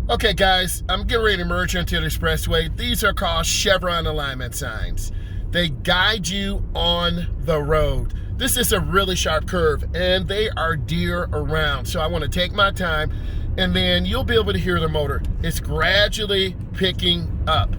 Okay, guys, I'm getting ready to merge into the expressway. These are called Chevron alignment signs. They guide you on the road. This is a really sharp curve, and they are deer around. So I want to take my time, and then you'll be able to hear the motor. It's gradually picking up,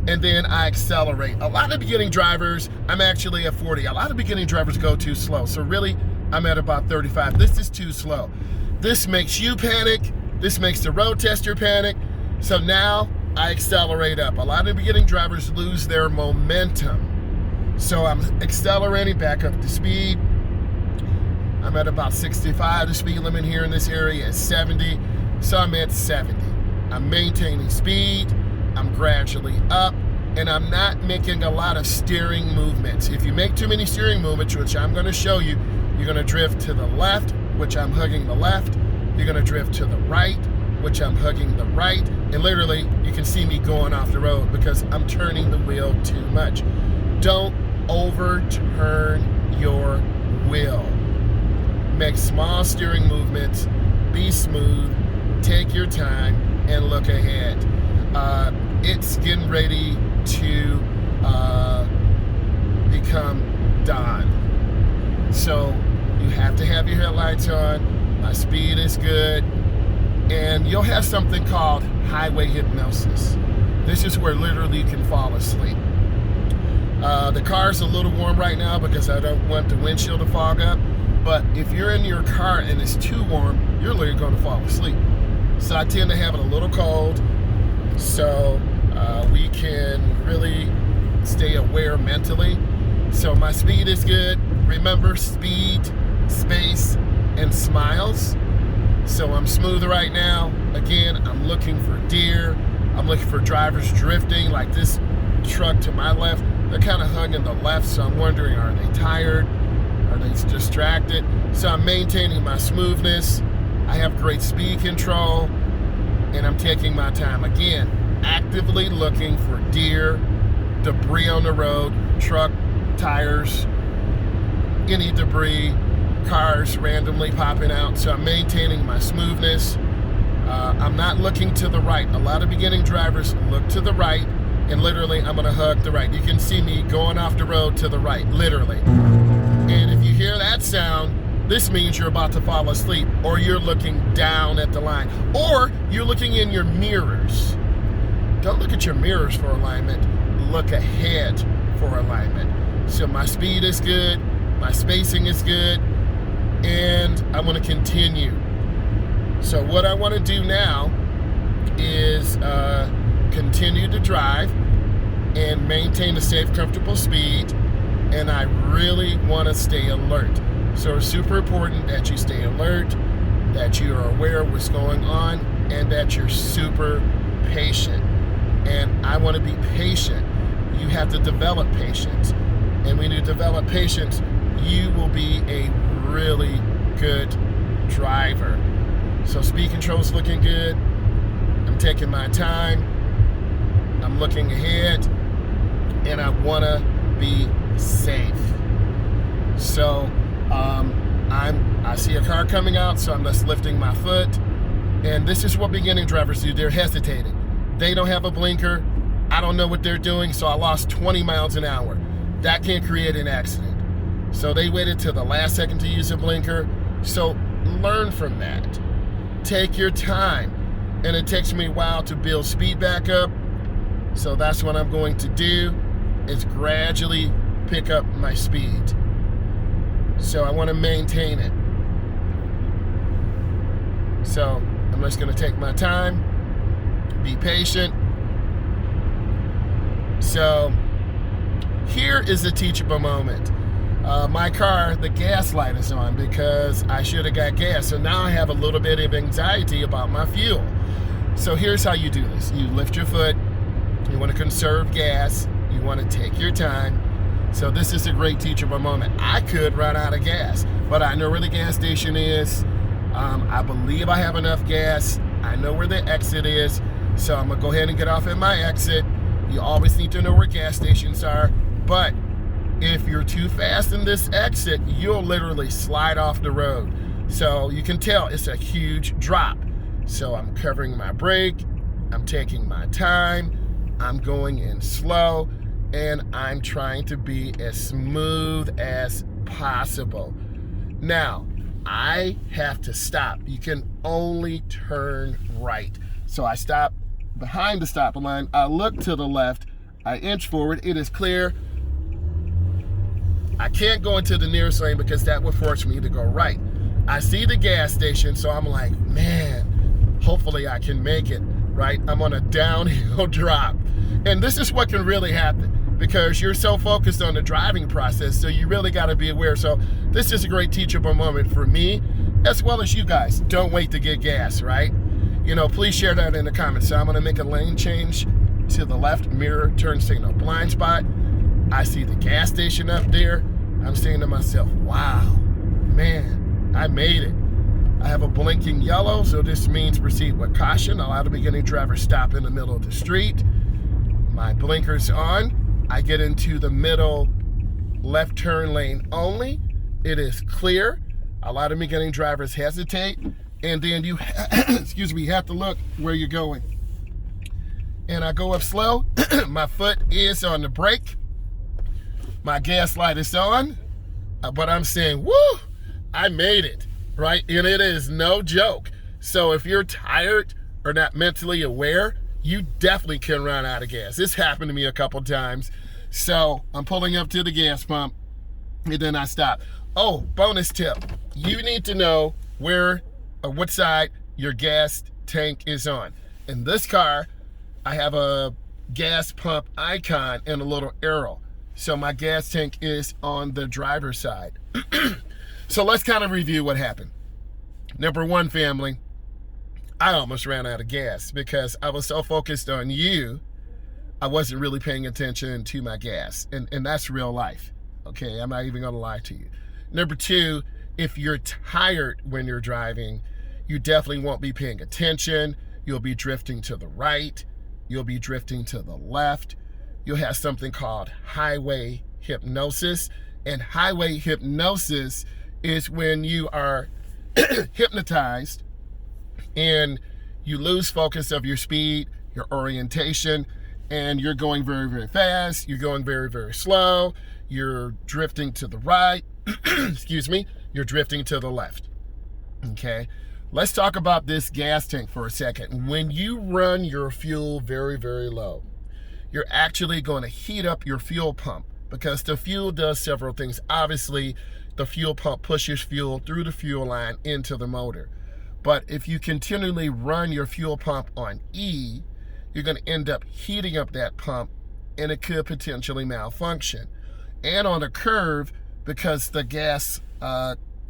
and then I accelerate. A lot of beginning drivers, I'm actually at 40. A lot of beginning drivers go too slow. So really, I'm at about 35. This is too slow. This makes you panic. This makes the road tester panic. So now I accelerate up. A lot of beginning drivers lose their momentum. So I'm accelerating back up to speed. I'm at about 65. The speed limit here in this area is 70. So I'm at 70. I'm maintaining speed. I'm gradually up. And I'm not making a lot of steering movements. If you make too many steering movements, which I'm going to show you, you're going to drift to the left, which I'm hugging the left. You're gonna drift to the right, which I'm hugging the right, and literally you can see me going off the road because I'm turning the wheel too much. Don't overturn your wheel. Make small steering movements, be smooth, take your time, and look ahead. It's getting ready to become dawn. So you have to have your headlights on. My speed is good, and you'll have something called highway hypnosis. This is where literally you can fall asleep. The car's a little warm right now because I don't want the windshield to fog up, but if you're in your car and it's too warm, you're literally going to fall asleep. So I tend to have it a little cold, so we can really stay aware mentally. So my speed is good. Remember, speed, space, and smiles. So I'm smooth right now. Again, I'm looking for deer. I'm looking for drivers drifting, like this truck to my left. They're kind of hugging the left, so I'm wondering, are they tired? Are they distracted? So I'm maintaining my smoothness. I have great speed control, and I'm taking my time. Again, actively looking for deer, debris on the road, truck, tires, any debris, cars randomly popping out. So I'm maintaining my smoothness. I'm not looking to the right. A lot of beginning drivers look to the right, and literally I'm gonna hug the right. You can see me going off the road to the right, literally. And if you hear that sound, this means you're about to fall asleep, or you're looking down at the line, or you're looking in your mirrors. Don't look at your mirrors for alignment. Look ahead for alignment. So my speed is good, my spacing is good, and I want to continue. So what I want to do now is continue to drive and maintain a safe, comfortable speed, and I really want to stay alert. So it's super important that you stay alert, that you are aware of what's going on, and that you're super patient. And I want to be patient. You have to develop patience. And when you develop patience, you will be a really good driver. So speed control is looking good. I'm taking my time. I'm looking ahead, and I want to be safe. So I see a car coming out, so I'm just lifting my foot. And this is what beginning drivers do. They're hesitating. They don't have a blinker. I don't know what they're doing, so I lost 20 miles an hour. That can create an accident. So they waited till the last second to use a blinker. So learn from that. Take your time. And it takes me a while to build speed back up. So that's what I'm going to do, is gradually pick up my speed. So I want to maintain it. So I'm just going to take my time, be patient. So here is a teachable moment. My car, the gas light is on because I should have got gas. So now I have a little bit of anxiety about my fuel. So here's how you do this. You lift your foot. You want to conserve gas. You want to take your time. So this is a great teachable moment. I could run out of gas, but I know where the gas station is. I believe I have enough gas. I know where the exit is. So I'm going to go ahead and get off at my exit. You always need to know where gas stations are. But if you're too fast in this exit, you'll literally slide off the road. So you can tell it's a huge drop. So I'm covering my brake, I'm taking my time, I'm going in slow, and I'm trying to be as smooth as possible. Now, I have to stop. You can only turn right. So I stop behind the stop line, I look to the left, I inch forward, it is clear. I can't go into the nearest lane because that would force me to go right. I see the gas station, so I'm like, man, hopefully I can make it, right? I'm on a downhill drop. And this is what can really happen because you're so focused on the driving process, so you really got to be aware. So this is a great teachable moment for me, as well as you guys. Don't wait to get gas, right? Please share that in the comments. So I'm gonna make a lane change to the left, mirror, turn signal, blind spot. I see the gas station up there. I'm saying to myself, wow, man, I made it. I have a blinking yellow, so this means proceed with caution. Allow the beginning driver stop in the middle of the street. My blinker's on. I get into the middle left turn lane only. It is clear. Allow the beginning drivers hesitate. And then you, have to look where you're going. And I go up slow. My foot is on the brake. My gas light is on, but I'm saying, woo, I made it, right? And it is no joke. So if you're tired or not mentally aware, you definitely can run out of gas. This happened to me a couple times. So I'm pulling up to the gas pump and then I stop. Oh, bonus tip. You need to know where or what side your gas tank is on. In this car, I have a gas pump icon and a little arrow. So my gas tank is on the driver's side. So let's kind of review what happened. Number one, family, I almost ran out of gas because I was so focused on you, I wasn't really paying attention to my gas. And that's real life, okay? I'm not even gonna lie to you. Number two, if you're tired when you're driving, you definitely won't be paying attention. You'll be drifting to the right. You'll be drifting to the left. You'll have something called highway hypnosis. And highway hypnosis is when you are hypnotized and you lose focus of your speed, your orientation, and you're going very, very fast. You're going very, very slow. You're drifting to the right. Excuse me. You're drifting to the left. Okay. Let's talk about this gas tank for a second. When you run your fuel very, very low, you're actually going to heat up your fuel pump because the fuel does several things. Obviously, the fuel pump pushes fuel through the fuel line into the motor. But if you continually run your fuel pump on E, you're going to end up heating up that pump and it could potentially malfunction. And on a curve, because the gas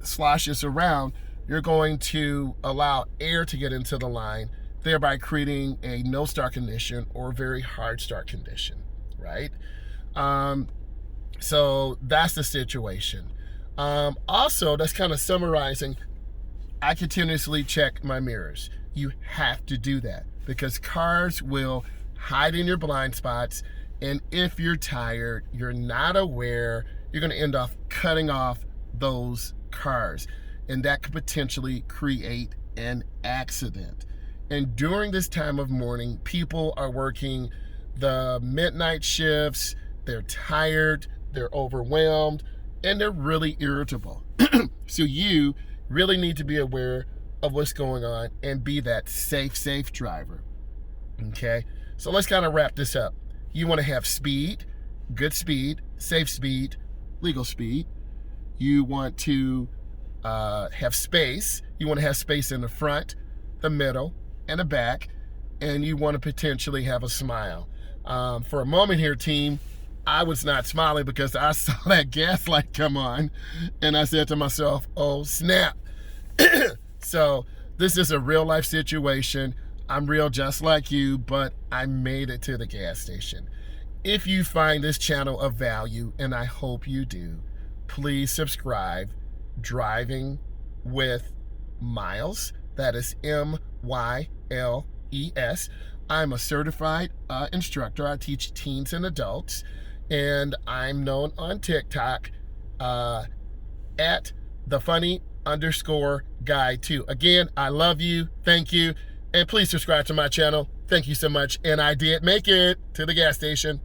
sloshes around, you're going to allow air to get into the line, thereby creating a no start condition or very hard start condition, right? So that's the situation. Also, that's kind of summarizing, I continuously check my mirrors. You have to do that because cars will hide in your blind spots. And if you're tired, you're not aware, you're going to end up cutting off those cars. And that could potentially create an accident. And during this time of morning, people are working the midnight shifts, they're tired, they're overwhelmed, and they're really irritable. So you really need to be aware of what's going on and be that safe driver, okay? So let's kind of wrap this up. You want to have speed, good speed, safe speed, legal speed. You want to have space. You want to have space in the front, the middle, and the back, and you want to potentially have a smile. For a moment here, team, I was not smiling because I saw that gas light come on, and I said to myself, oh, snap. So this is a real life situation. I'm real just like you, but I made it to the gas station. If you find this channel of value, and I hope you do, please subscribe. Driving with Myles. That is Myles. I'm a certified instructor. I teach teens and adults, and I'm known on TikTok at the funny guide 2. Again, I love you. Thank you. And please subscribe to my channel. Thank you so much. And I did make it to the gas station.